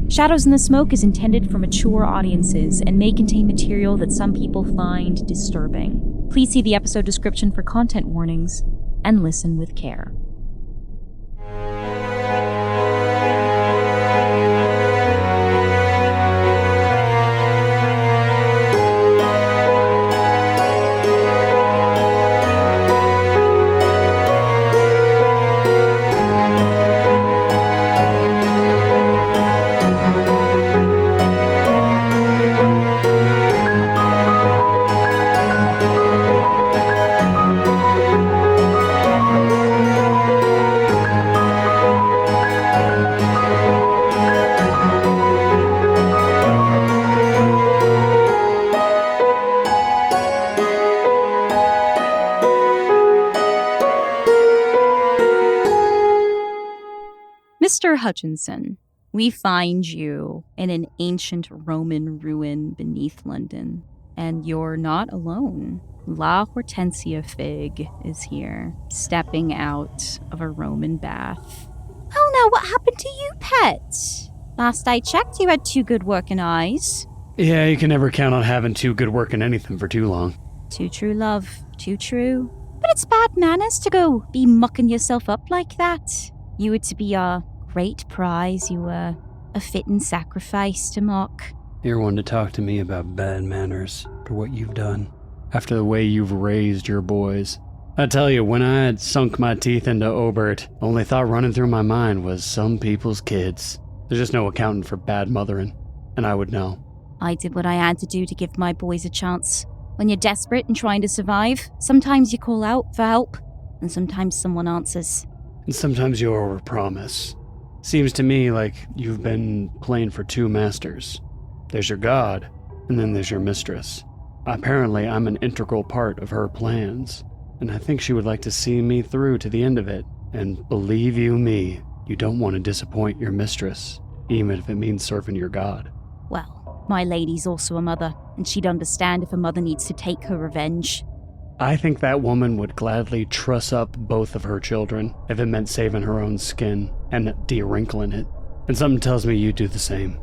Shadows in the Smoke is intended for mature audiences and may contain material that some people find disturbing. Please see the episode description for content warnings and listen with care. Mr. Hutchinson, we find you in an ancient Roman ruin beneath London, and you're not alone. La Hortensia Fig is here, stepping out of a Roman bath. Oh no, what happened to you, pet? Last I checked, you had 2 good working eyes. Yeah, you can never count on having 2 good working anything for too long. Too true, love. Too true. But it's bad manners to go be mucking yourself up like that. You were to be a great prize. You were a fitting sacrifice to mock. You're one to talk to me about bad manners for what you've done. After the way you've raised your boys. I tell you, when I had sunk my teeth into Obert, the only thought running through my mind was some people's kids. There's just no accounting for bad mothering, and I would know. I did what I had to do to give my boys a chance. When you're desperate and trying to survive, sometimes you call out for help, and sometimes someone answers. And sometimes you overpromise. Seems to me like you've been playing for 2 masters. There's your god, and then there's your mistress. Apparently, I'm an integral part of her plans, and I think she would like to see me through to the end of it. And believe you me, you don't want to disappoint your mistress, even if it means serving your god. Well, my lady's also a mother, and she'd understand if a mother needs to take her revenge. I think that woman would gladly truss up both of her children if it meant saving her own skin and de-wrinkling it. And something tells me you'd do the same.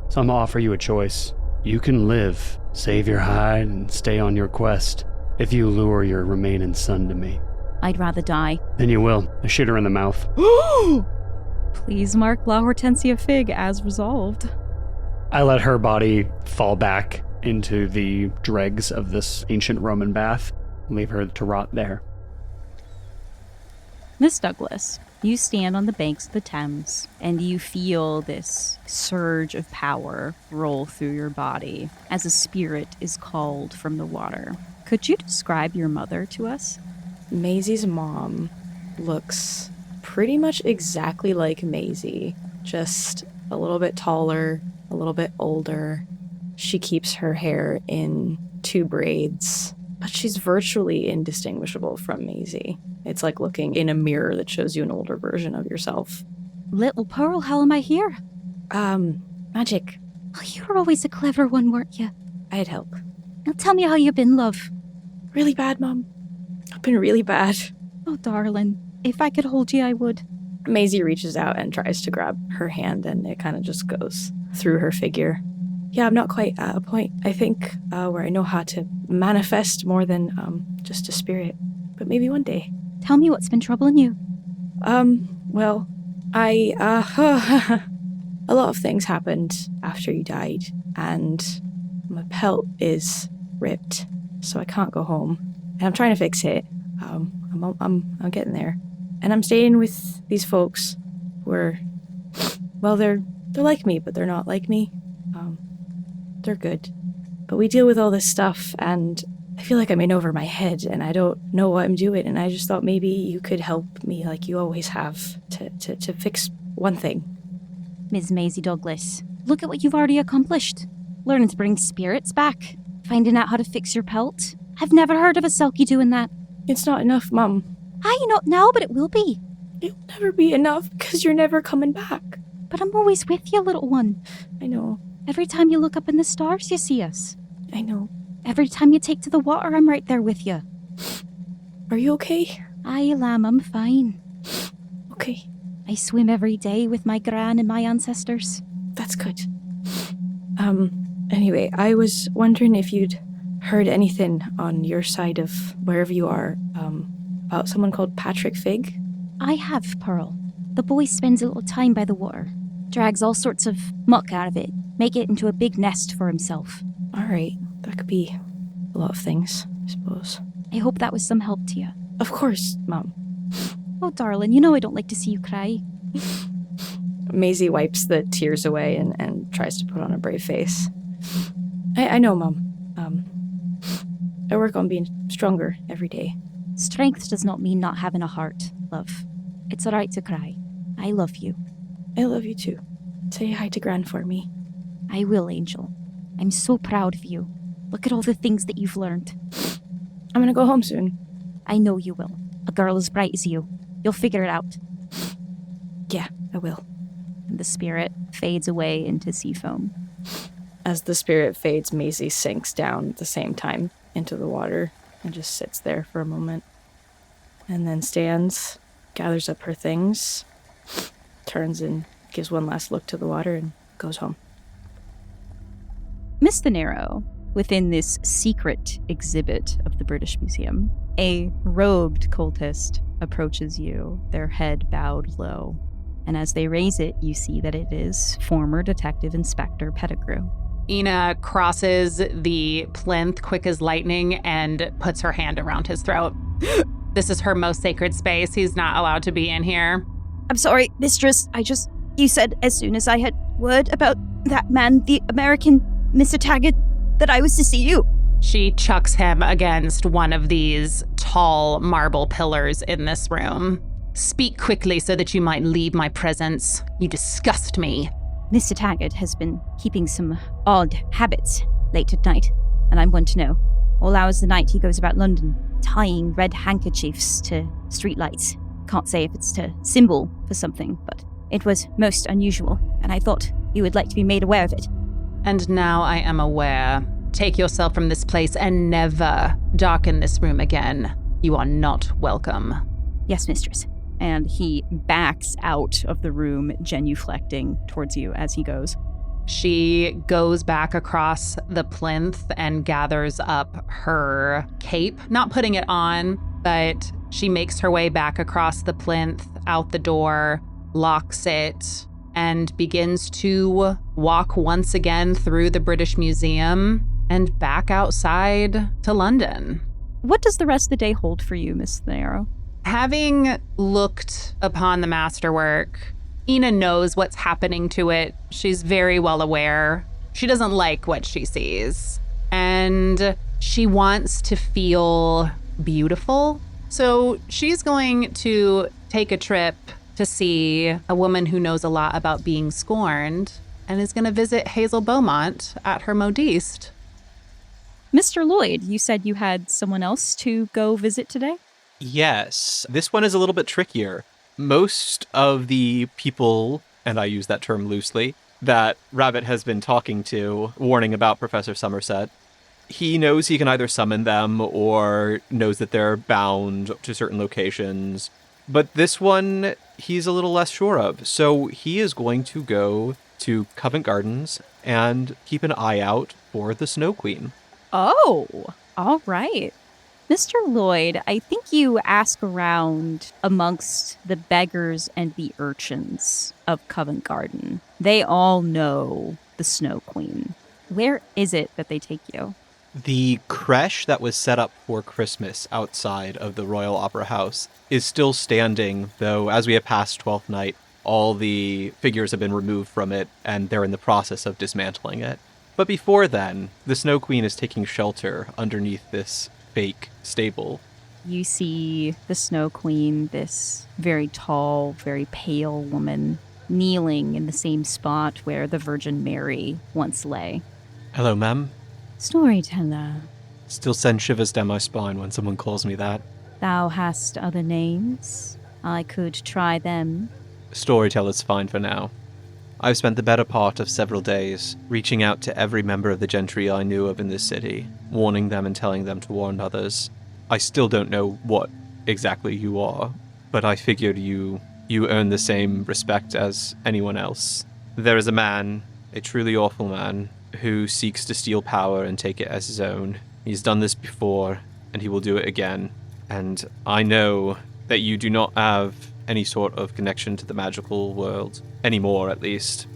So I'm gonna offer you a choice. You can live, save your hide, and stay on your quest if you lure your remaining son to me. I'd rather die. Then you will. I shoot her in the mouth. Please mark La Hortensia Fig as resolved. I let her body fall back into the dregs of this ancient Roman bath. Leave her to rot there. Miss Douglas, you stand on the banks of the Thames, and you feel this surge of power roll through your body as a spirit is called from the water. Could you describe your mother to us? Maisie's mom looks pretty much exactly like Maisie, just a little bit taller, a little bit older. She keeps her hair in 2 braids. But she's virtually indistinguishable from Maisie. It's like looking in a mirror that shows you an older version of yourself. Little Pearl, how am I here? Magic. Oh, you were always a clever one, weren't you? I'd help. Now tell me how you've been, love. Really bad, Mom. I've been really bad. Oh, darling. If I could hold you, I would. Maisie reaches out and tries to grab her hand, and it kind of just goes through her figure. Yeah, I'm not quite at a point, I think, where I know how to manifest more than just a spirit. But maybe one day. Tell me what's been troubling you. Well, a lot of things happened after you died, and my pelt is ripped, so I can't go home. And I'm trying to fix it. I'm getting there. And I'm staying with these folks who are, well, they're like me, but they're not like me. They're good. But we deal with all this stuff, and I feel like I'm in over my head, and I don't know what I'm doing, and I just thought maybe you could help me like you always have to fix one thing. Ms. Maisie Douglas, look at what you've already accomplished. Learning to bring spirits back. Finding out how to fix your pelt. I've never heard of a Selkie doing that. It's not enough, Mum. Aye, not now, but it will be. It'll never be enough, because you're never coming back. But I'm always with you, little one. I know. Every time you look up in the stars, you see us. I know. Every time you take to the water, I'm right there with you. Are you okay? Aye, lamb, I'm fine. Okay. I swim every day with my gran and my ancestors. That's good. Anyway, I was wondering if you'd heard anything on your side of wherever you are, about someone called Patrick Fig? I have, Pearl. The boy spends a little time by the water, drags all sorts of muck out of it, make it into a big nest for himself. All right, that could be a lot of things, I suppose. I hope that was some help to you. Of course, Mom. Oh, darling, you know I don't like to see you cry. Maisie wipes the tears away and tries to put on a brave face. I know, Mom. I work on being stronger every day. Strength does not mean not having a heart, love. It's all right to cry. I love you. I love you too. Say hi to Gran for me. I will, Angel. I'm so proud of you. Look at all the things that you've learned. I'm gonna go home soon. I know you will. A girl as bright as you. You'll figure it out. Yeah, I will. And the spirit fades away into sea foam. As the spirit fades, Maisie sinks down at the same time into the water and just sits there for a moment. And then stands, gathers up her things, turns and gives one last look to the water and goes home. Miss De Niro, within this secret exhibit of the British Museum, a robed cultist approaches you, their head bowed low. And as they raise it, you see that it is former Detective Inspector Pettigrew. Ina crosses the plinth quick as lightning and puts her hand around his throat. This is her most sacred space. He's not allowed to be in here. I'm sorry, mistress. You said as soon as I had word about that man, the American Mr. Taggart, that I was to see you. She chucks him against one of these tall marble pillars in this room. Speak quickly so that you might leave my presence. You disgust me. Mr. Taggart has been keeping some odd habits late at night, and I'm one to know. All hours of the night he goes about London, tying red handkerchiefs to streetlights. Can't say if it's to symbol for something, but it was most unusual, and I thought you would like to be made aware of it. And now I am aware. Take yourself from this place and never darken this room again. You are not welcome. Yes, mistress. And he backs out of the room, genuflecting towards you as he goes. She goes back across the plinth and gathers up her cape, not putting it on, but she makes her way back across the plinth, out the door, locks it, and begins to walk once again through the British Museum and back outside to London. What does the rest of the day hold for you, Miss De Niro? Having looked upon the masterwork, Ina knows what's happening to it. She's very well aware. She doesn't like what she sees. And she wants to feel beautiful. So she's going to take a trip to see a woman who knows a lot about being scorned and is going to visit Hazel Beaumont at her modiste. Mr. Lloyd, you said you had someone else to go visit today? Yes, this one is a little bit trickier. Most of the people, and I use that term loosely, that Rabbit has been talking to, warning about Professor Somerset, he knows he can either summon them or knows that they're bound to certain locations. But this one, he's a little less sure of. So he is going to go to Covent Gardens and keep an eye out for the Snow Queen. Oh, all right. Mr. Lloyd, I think you ask around amongst the beggars and the urchins of Covent Garden. They all know the Snow Queen. Where is it that they take you? The creche that was set up for Christmas outside of the Royal Opera House is still standing, though as we have passed 12th night, all the figures have been removed from it, and they're in the process of dismantling it. But before then, the Snow Queen is taking shelter underneath this fake stable. You see the Snow Queen, this very tall, very pale woman, kneeling in the same spot where the Virgin Mary once lay. Hello, ma'am. Storyteller. Still send shivers down my spine when someone calls me that. Thou hast other names. I could try them. Storyteller's fine for now. I've spent the better part of several days reaching out to every member of the gentry I knew of in this city, warning them and telling them to warn others. I still don't know what exactly you are, but I figured you earn the same respect as anyone else. There is a man, a truly awful man, who seeks to steal power and take it as his own. He's done this before, and he will do it again. And I know that you do not have any sort of connection to the magical world, anymore at least,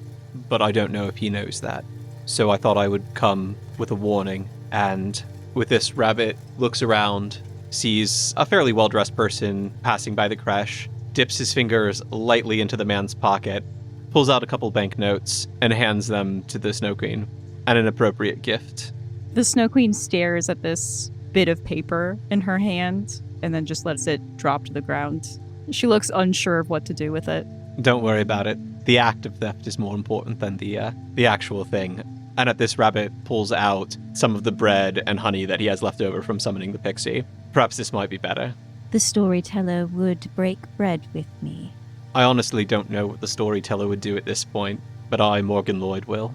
but I don't know if he knows that. So I thought I would come with a warning, and with this, Rabbit looks around, sees a fairly well-dressed person passing by the creche, dips his fingers lightly into the man's pocket, pulls out a couple banknotes, and hands them to the Snow Queen, and an appropriate gift. The Snow Queen stares at this bit of paper in her hand and then just lets it drop to the ground. She looks unsure of what to do with it. Don't worry about it. The act of theft is more important than the actual thing. And at this, Rabbit pulls out some of the bread and honey that he has left over from summoning the pixie. Perhaps this might be better. The storyteller would break bread with me. I honestly don't know what the storyteller would do at this point, but I, Morgan Lloyd, will.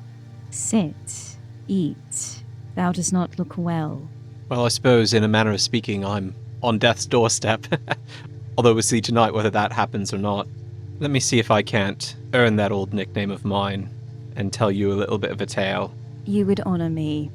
Sit, eat. Thou does not look well. Well, I suppose, in a manner of speaking, I'm on death's doorstep. Although we'll see tonight whether that happens or not. Let me see if I can't earn that old nickname of mine and tell you a little bit of a tale. You would honor me.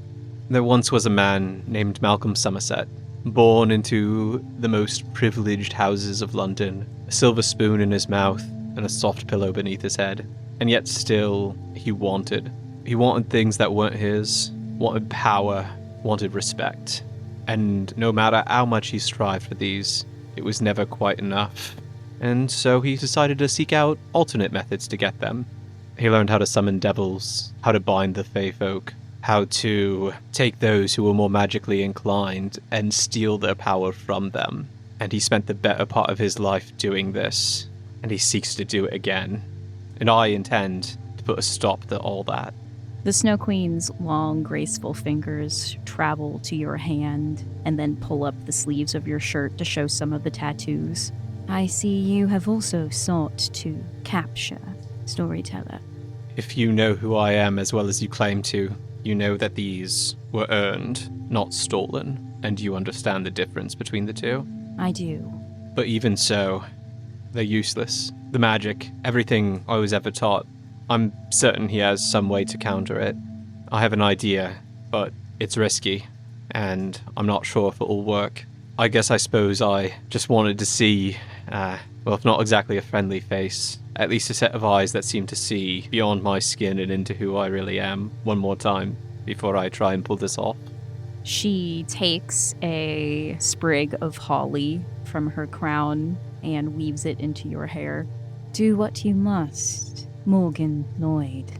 There once was a man named Malcolm Somerset, born into the most privileged houses of London, a silver spoon in his mouth and a soft pillow beneath his head. And yet still, he wanted. He wanted things that weren't his, wanted power, wanted respect. And no matter how much he strived for these, it was never quite enough. And so he decided to seek out alternate methods to get them. He learned how to summon devils, how to bind the Fey folk, how to take those who were more magically inclined and steal their power from them. And he spent the better part of his life doing this, and he seeks to do it again. And I intend to put a stop to all that. The Snow Queen's long, graceful fingers travel to your hand and then pull up the sleeves of your shirt to show some of the tattoos. I see you have also sought to capture Storyteller. If you know who I am as well as you claim to, you know that these were earned, not stolen, and you understand the difference between the two. I do. But even so, they're useless. The magic, everything I was ever taught, I'm certain he has some way to counter it. I have an idea, but it's risky, and I'm not sure if it'll work. I suppose I just wanted to see, well, if not exactly a friendly face, at least a set of eyes that seem to see beyond my skin and into who I really am one more time before I try and pull this off. She takes a sprig of holly from her crown and weaves it into your hair. Do what you must, Morgan Lloyd,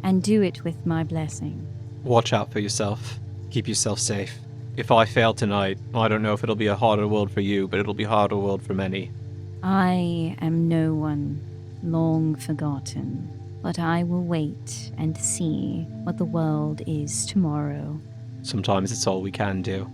and do it with my blessing. Watch out for yourself. Keep yourself safe. If I fail tonight, I don't know if it'll be a harder world for you, but it'll be a harder world for many. I am no one long forgotten, but I will wait and see what the world is tomorrow. Sometimes it's all we can do.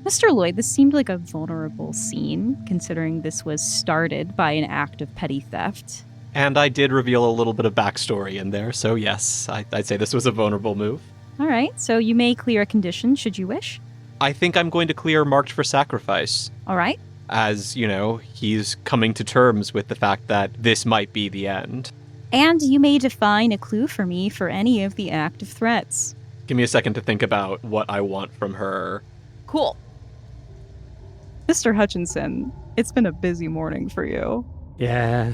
Mr. Lloyd, this seemed like a vulnerable scene, considering this was started by an act of petty theft. And I did reveal a little bit of backstory in there, so yes, I'd say this was a vulnerable move. All right, so you may clear a condition should you wish. I think I'm going to clear Marked for Sacrifice. All right. As, he's coming to terms with the fact that this might be the end. And you may define a clue for me for any of the active threats. Give me a second to think about what I want from her. Cool. Mr. Hutchinson, it's been a busy morning for you. Yeah.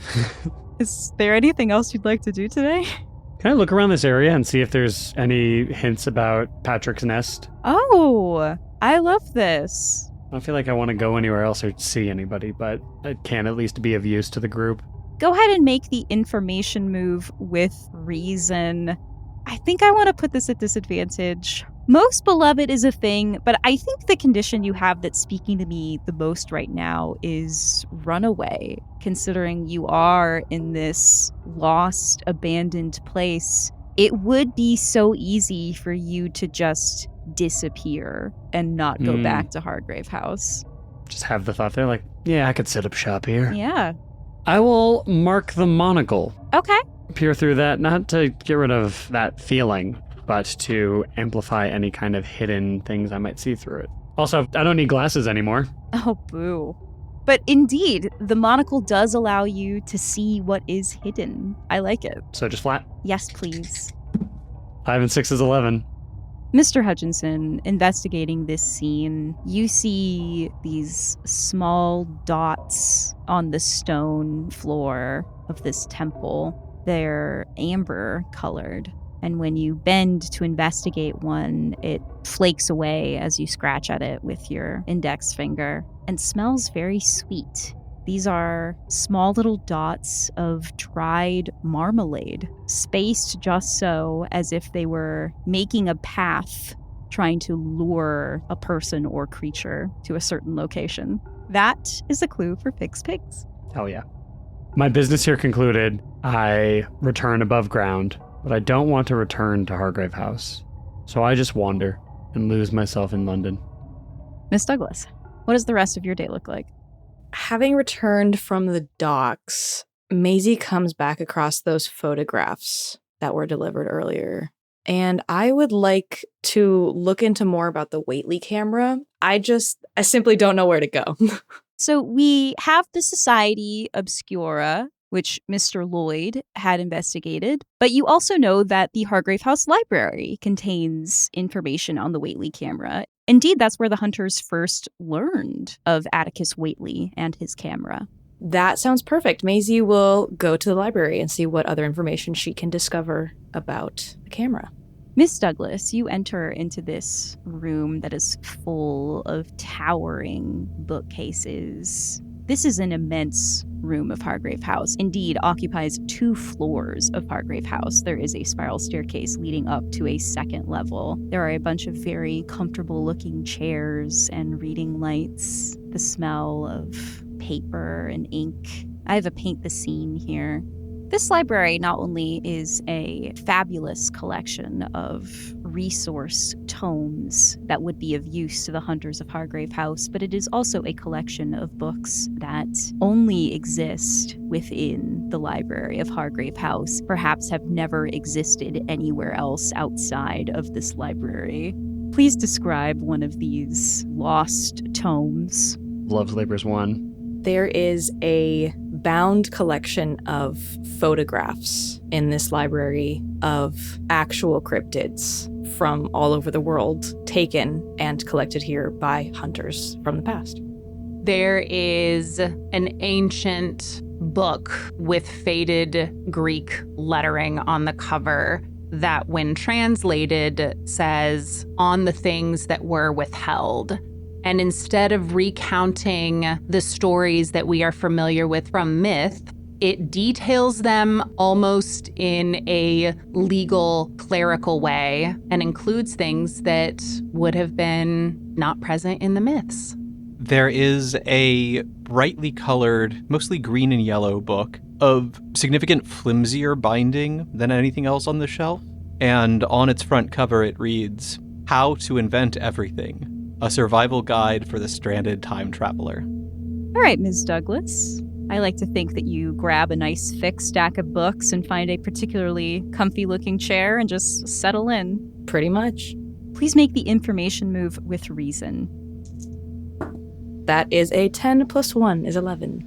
Is there anything else you'd like to do today? Can I look around this area and see if there's any hints about Patrick's nest? Oh, I love this. I don't feel like I want to go anywhere else or see anybody, but it can at least be of use to the group. Go ahead and make the information move with reason. I think I want to put this at disadvantage. Most beloved is a thing, but I think the condition you have that's speaking to me the most right now is runaway, considering you are in this lost, abandoned place. It would be so easy for you to just disappear and not go back to Hargrave House. Just have the thought there, like, yeah, I could set up shop here. Yeah. I will mark the monocle. Okay. Peer through that, not to get rid of that feeling, but to amplify any kind of hidden things I might see through it. Also, I don't need glasses anymore. Oh, boo. But indeed, the monocle does allow you to see what is hidden. I like it. So just flat. Yes, please. 5 and 6 is 11. Mr. Hutchinson, investigating this scene, you see these small dots on the stone floor of this temple. They're amber colored. And when you bend to investigate one, it flakes away as you scratch at it with your index finger and smells very sweet. These are small little dots of dried marmalade, spaced just so as if they were making a path, trying to lure a person or creature to a certain location. That is a clue for Fix Pigs. Hell yeah. My business here concluded. I return above ground, but I don't want to return to Hargrave House. So I just wander and lose myself in London. Miss Douglas, what does the rest of your day look like? Having returned from the docks, Maisie comes back across those photographs that were delivered earlier. And I would like to look into more about the Whately camera. I simply don't know where to go. So we have the Society Obscura, which Mr. Lloyd had investigated. But you also know that the Hargrave House Library contains information on the Whately camera. Indeed, that's where the hunters first learned of Atticus Whately and his camera. That sounds perfect. Maisie will go to the library and see what other information she can discover about the camera. Miss Douglas, you enter into this room that is full of towering bookcases. This is an immense room of Hargrave House. Indeed, occupies 2 floors of Hargrave House. There is a spiral staircase leading up to a second level. There are a bunch of very comfortable-looking chairs and reading lights. The smell of paper and ink. I have a paint the scene here. This library not only is a fabulous collection of resource tomes that would be of use to the hunters of Hargrave House, but it is also a collection of books that only exist within the library of Hargrave House, perhaps have never existed anywhere else outside of this library. Please describe one of these lost tomes. Love's Labor's one. There is a bound collection of photographs in this library of actual cryptids from all over the world, taken and collected here by hunters from the past. There is an ancient book with faded Greek lettering on the cover that, when translated, says, "On the things that were withheld." And instead of recounting the stories that we are familiar with from myth, it details them almost in a legal, clerical way and includes things that would have been not present in the myths. There is a brightly colored, mostly green and yellow book of significant flimsier binding than anything else on the shelf. And on its front cover, it reads, "How to Invent Everything. A survival guide for the stranded time traveler." All right, Ms. Douglas. I like to think that you grab a nice thick stack of books and find a particularly comfy-looking chair and just settle in. Pretty much. Please make the information move with reason. That is a 10 plus 1 is 11.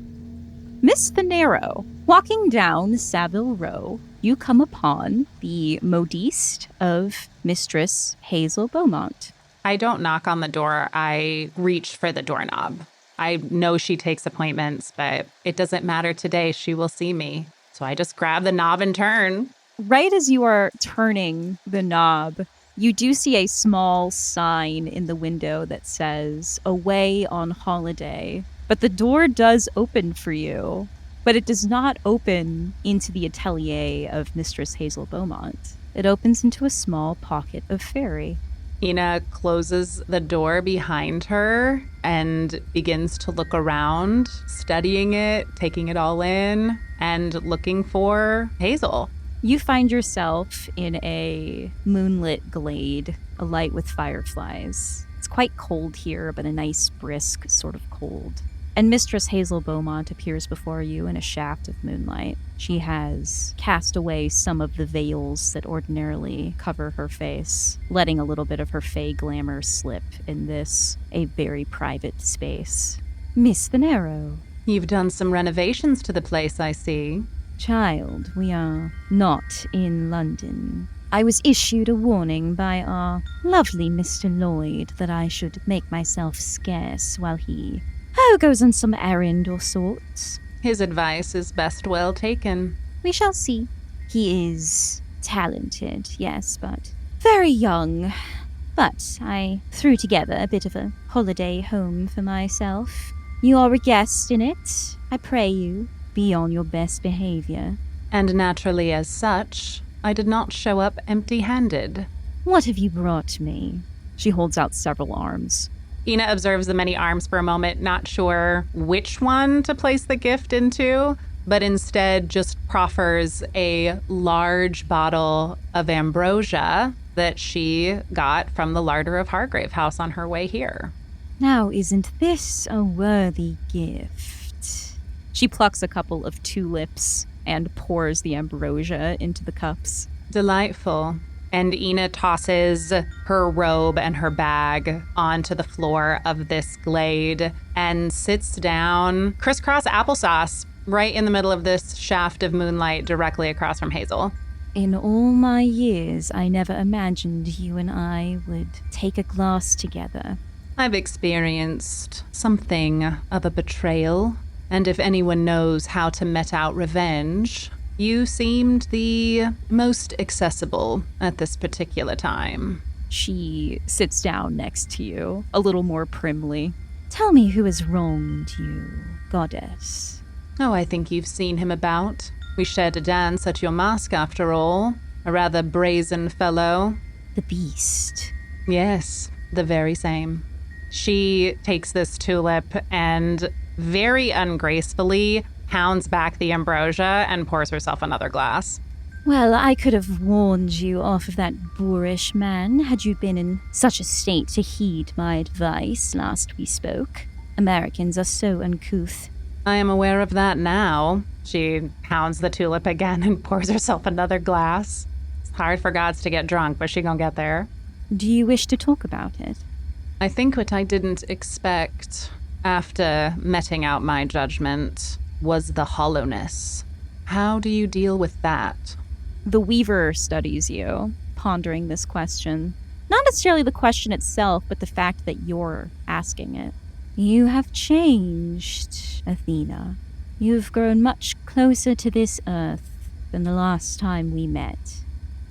Miss Finero, walking down Savile Row, you come upon the modiste of Mistress Hazel Beaumont. I don't knock on the door. I reach for the doorknob. I know she takes appointments, but it doesn't matter today. She will see me. So I just grab the knob and turn. Right as you are turning the knob, you do see a small sign in the window that says, "Away on holiday." But the door does open for you, but it does not open into the atelier of Mistress Hazel Beaumont. It opens into a small pocket of fairy. Ina closes the door behind her and begins to look around, studying it, taking it all in, and looking for Hazel. You find yourself in a moonlit glade, alight with fireflies. It's quite cold here, but a nice, brisk sort of cold. And Mistress Hazel Beaumont appears before you in a shaft of moonlight. She has cast away some of the veils that ordinarily cover her face, letting a little bit of her fey glamour slip in this, a very private space. Miss the Narrow. You've done some renovations to the place, I see. Child, we are not in London. I was issued a warning by our lovely Mr. Lloyd that I should make myself scarce while he, goes on some errand or sorts. His advice is best well taken. We shall see. He is talented, yes, but very young. But I threw together a bit of a holiday home for myself. You are a guest in it. I pray you, be on your best behavior. And naturally as such, I did not show up empty-handed. What have you brought me? She holds out several arms. Ina observes the many arms for a moment, not sure which one to place the gift into, but instead just proffers a large bottle of ambrosia that she got from the larder of Hargrave House on her way here. Now, isn't this a worthy gift? She plucks a couple of tulips and pours the ambrosia into the cups. Delightful. And Ina tosses her robe and her bag onto the floor of this glade and sits down crisscross applesauce right in the middle of this shaft of moonlight directly across from Hazel. In all my years, I never imagined you and I would take a glass together. I've experienced something of a betrayal, and if anyone knows how to mete out revenge, you seemed the most accessible at this particular time. She sits down next to you, a little more primly. Tell me who has wronged you, goddess. Oh, I think you've seen him about. We shared a dance at your masque, after all. A rather brazen fellow. The beast. Yes, the very same. She takes this tulip and very ungracefully pounds back the ambrosia and pours herself another glass. Well, I could have warned you off of that boorish man had you been in such a state to heed my advice last we spoke. Americans are so uncouth. I am aware of that now. She pounds the tulip again and pours herself another glass. It's hard for gods to get drunk, but she gonna get there. Do you wish to talk about it? I think what I didn't expect after meting out my judgment was the hollowness. How do you deal with that? The Weaver studies you, pondering this question. Not necessarily the question itself, but the fact that you're asking it. You have changed, Athena. You've grown much closer to this earth than the last time we met.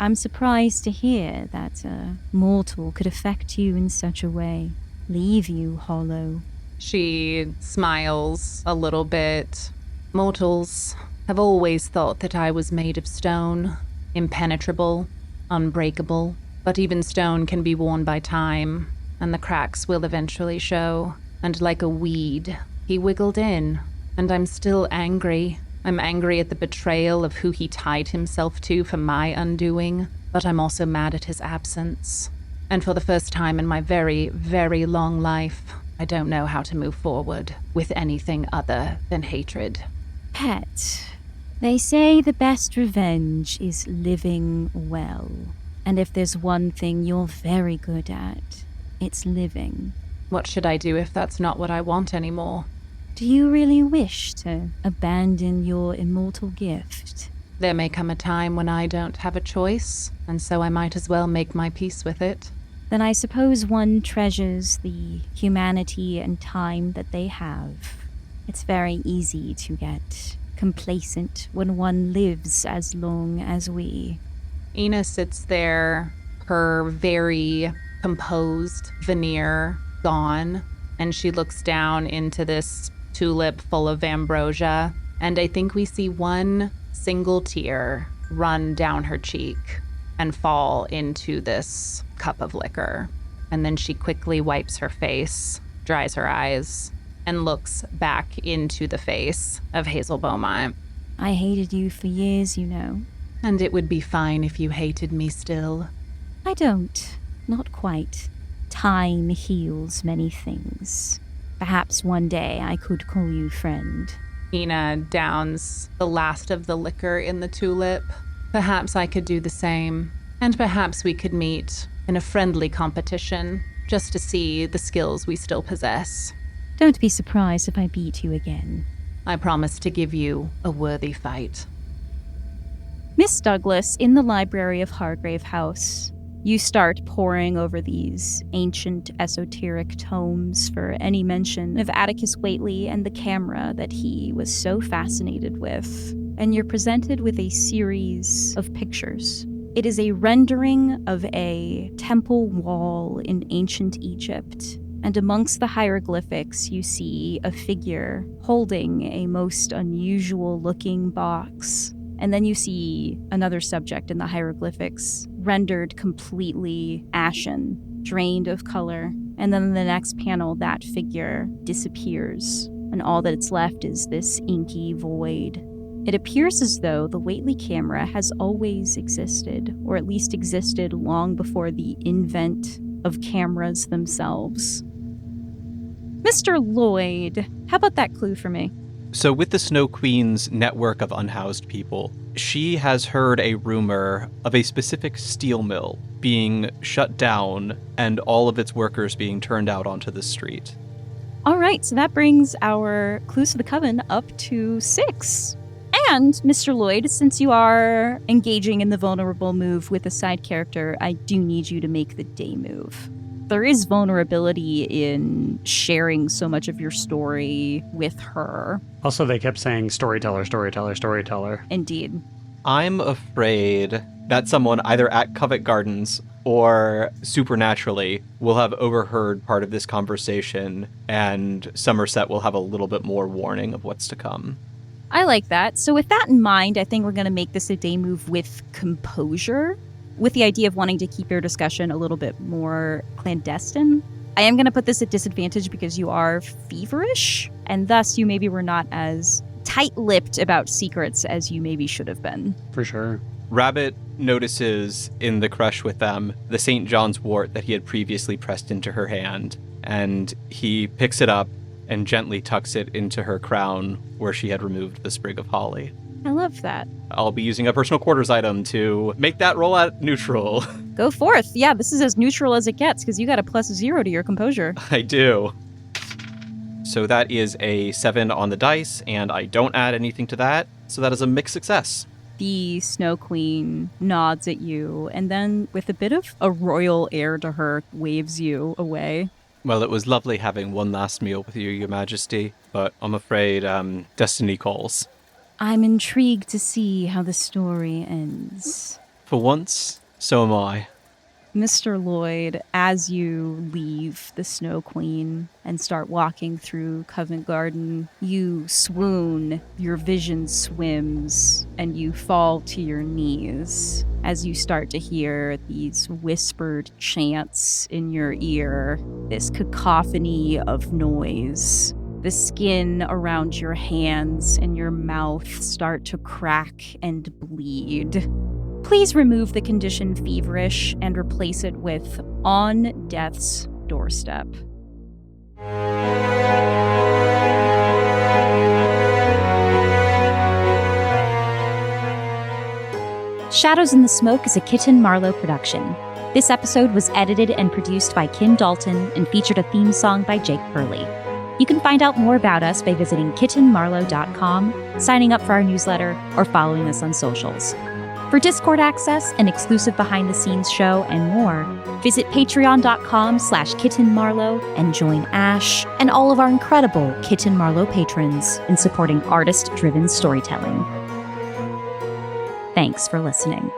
I'm surprised to hear that a mortal could affect you in such a way, leave you hollow. She smiles a little bit. Mortals have always thought that I was made of stone, impenetrable, unbreakable. But even stone can be worn by time, and the cracks will eventually show. And like a weed, he wiggled in, and I'm still angry. I'm angry at the betrayal of who he tied himself to for my undoing, but I'm also mad at his absence. And for the first time in my very, very long life, I don't know how to move forward with anything other than hatred. Pet, they say the best revenge is living well. And if there's one thing you're very good at, it's living. What should I do if that's not what I want anymore? Do you really wish to abandon your immortal gift? There may come a time when I don't have a choice, and so I might as well make my peace with it. Then I suppose one treasures the humanity and time that they have. It's very easy to get complacent when one lives as long as we. Ina sits there, her very composed veneer gone, and she looks down into this tulip full of ambrosia, and I think we see one single tear run down her cheek and fall into this cup of liquor. And then she quickly wipes her face, dries her eyes, and looks back into the face of Hazel Beaumont. I hated you for years, you know. And it would be fine if you hated me still. I don't. Not quite. Time heals many things. Perhaps one day I could call you friend. Ina downs the last of the liquor in the tulip. Perhaps I could do the same. And perhaps we could meet in a friendly competition, just to see the skills we still possess. Don't be surprised if I beat you again. I promise to give you a worthy fight. Miss Douglas, in the library of Hargrave House, you start poring over these ancient esoteric tomes for any mention of Atticus Whately and the camera that he was so fascinated with, and you're presented with a series of pictures. It is a rendering of a temple wall in ancient Egypt, and amongst the hieroglyphics you see a figure holding a most unusual-looking box. And then you see another subject in the hieroglyphics rendered completely ashen, drained of color. And then in the next panel, that figure disappears, and all that's left is this inky void. It appears as though the Whately camera has always existed, or at least existed long before the invent of cameras themselves. Mr. Lloyd, how about that clue for me? So with the Snow Queen's network of unhoused people, she has heard a rumor of a specific steel mill being shut down and all of its workers being turned out onto the street. All right, so that brings our clues to the coven up to 6. And, Mr. Lloyd, since you are engaging in the vulnerable move with a side character, I do need you to make the day move. There is vulnerability in sharing so much of your story with her. Also, they kept saying storyteller, storyteller, storyteller. Indeed. I'm afraid that someone either at Covent Gardens or supernaturally will have overheard part of this conversation, and Somerset will have a little bit more warning of what's to come. I like that. So with that in mind, I think we're going to make this a day move with composure, with the idea of wanting to keep your discussion a little bit more clandestine. I am going to put this at disadvantage because you are feverish, and thus you maybe were not as tight-lipped about secrets as you maybe should have been. For sure. Rabbit notices in the crush with them the St. John's wort that he had previously pressed into her hand, and he picks it up and gently tucks it into her crown where she had removed the sprig of holly. I love that. I'll be using a personal quarters item to make that roll at neutral. Go forth. Yeah, this is as neutral as it gets because you got a +0 to your composure. I do. So that is a 7 on the dice, and I don't add anything to that, so that is a mixed success. The Snow Queen nods at you, and then with a bit of a royal air to her, waves you away. Well, it was lovely having one last meal with you, Your Majesty, but I'm afraid destiny calls. I'm intrigued to see how the story ends. For once, so am I. Mr. Lloyd, as you leave the Snow Queen and start walking through Covent Garden, you swoon, your vision swims, and you fall to your knees as you start to hear these whispered chants in your ear, this cacophony of noise. The skin around your hands and your mouth start to crack and bleed. Please remove the condition feverish and replace it with on death's doorstep. Shadows in the Smoke is a Kitten Marlowe production. This episode was edited and produced by Kim Dalton and featured a theme song by Jake Pierle. You can find out more about us by visiting kittenmarlowe.com, signing up for our newsletter, or following us on socials. For Discord access, an exclusive behind-the-scenes show, and more, visit patreon.com/kittenmarlowe and join Ash and all of our incredible Kitten Marlowe patrons in supporting artist-driven storytelling. Thanks for listening.